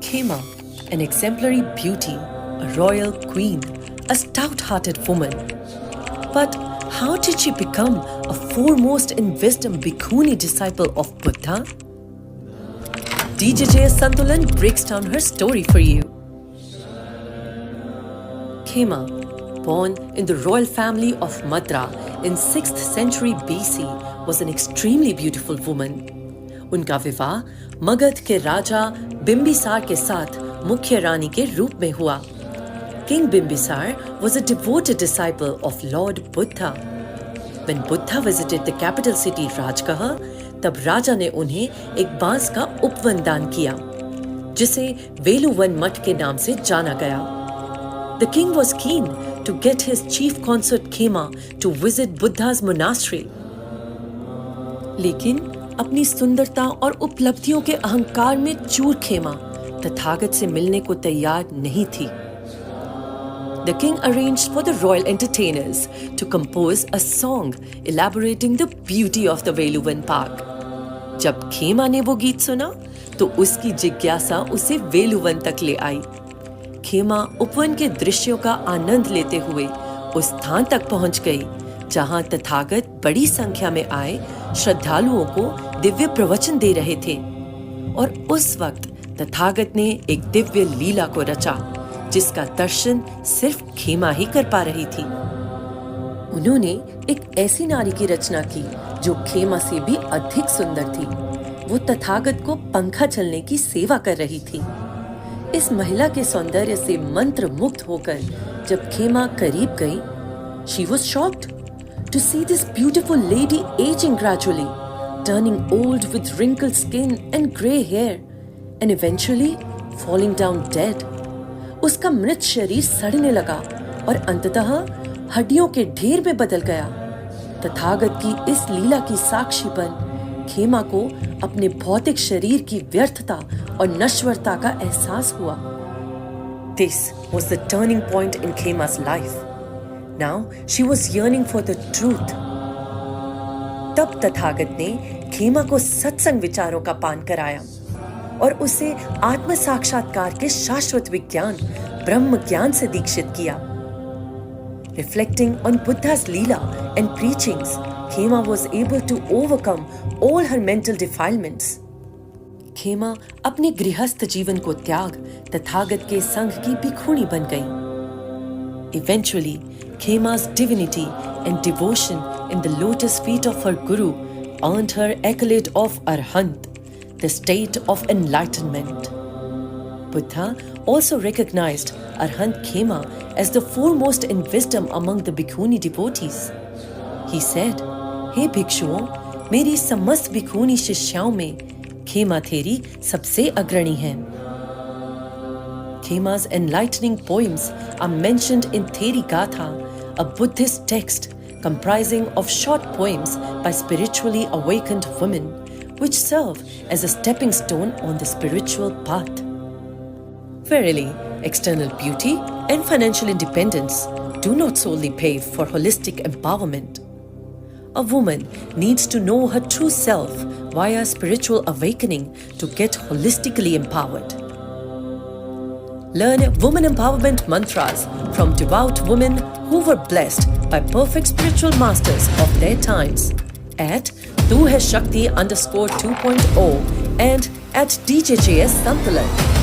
Khema, an exemplary beauty, a royal queen, a stout-hearted woman. But how did she become a foremost in wisdom Bhikkhuni disciple of Buddha? DJJS Santulan breaks down her story for you. Khema, born in the royal family of Madra in 6th century BC, was an extremely beautiful woman. उनका विवाह मगध के राजा बिंबिसार के साथ मुख्य रानी के रूप में हुआ. King Bimbisar was a devoted disciple of Lord Buddha. When Buddha visited the capital city Rajgah, तब राजा ने उन्हें एक बांस का उपवन दान किया, जिसे वेलुवन मठ के नाम से जाना गया. The king was keen to get his chief consort Khema to visit Buddha's monastery. लेकिन अपनी सुंदरता और उपलब्धियों के अहंकार में चूर खेमा तथागत से मिलने को तैयार नहीं थी. The king arranged for the royal entertainers to compose a song elaborating the beauty of the Veluvan Park. जब खेमा ने वो गीत सुना, तो उसकी जिज्ञासा उसे वेलुवन तक ले आई. खेमा उपवन के दृश्यों का आनंद लेते हुए उस स्थान तक पहुंच गई, जहां तथागत बड़ी संख्या में आए श्रद्धालुओं को दिव्य प्रवचन दे रहे थे. और उस वक्त तथागत ने एक दिव्य लीला को रचा, जिसका दर्शन सिर्फ खेमा ही कर पा रही थी. उन्होंने एक ऐसी नारी की रचना की जो खेमा से भी अधिक सुंदर थी. वो तथागत को पंखा चलने की सेवा कर रही थी. इस महिला के सौंदर्य से मंत्र मुग्ध होकर जब खेमा करीब गई, she was shocked to see this beautiful lady aging gradually, turning old with wrinkled skin and grey hair, and eventually falling down dead. उसका मृत शरीर सड़ने लगा और अंततः हड्डियों के ढेर में बदल गया. तथागत की इस लीला की साक्षी बन खेमा को अपने भौतिक शरीर की व्यर्थता और नश्वरता का एहसास हुआ. This was the turning point in Khema's life. Now she was yearning for the truth. तब तथागत ने खेमा को सत्संग विचारों का पान कराया और उसे आत्म साक्षात्कार के शाश्वत विज्ञान ब्रह्म ज्ञान से दीक्षित किया. Reflecting on Buddha's Leela and preachings, Khema was able to overcome all her mental defilements. खेमा अपने गृहस्थ जीवन को त्याग तथागत के संघ की भिक्षुणी बन गई. Eventually, Khema's divinity and devotion in the lotus feet of her guru earned her accolade of Arhant, the state of enlightenment. Buddha also recognized Arhant Khema as the foremost in wisdom among the Bhikkhuni devotees. He said, "हे भिक्षुओं, मेरी समस्त भिक्षुणी शिष्याओं में खेमा theory सबसे अग्रणी है." Khema's enlightening poems are mentioned in Theri Gatha, a Buddhist text comprising of short poems by spiritually awakened women, which serve as a stepping stone on the spiritual path. Verily, external beauty and financial independence do not solely pave for holistic empowerment. A woman needs to know her true self via spiritual awakening to get holistically empowered. Learn woman empowerment mantras from devout women who were blessed by perfect spiritual masters of their times at Tu Hai Shakti _2.0 and at DJJS Santulan.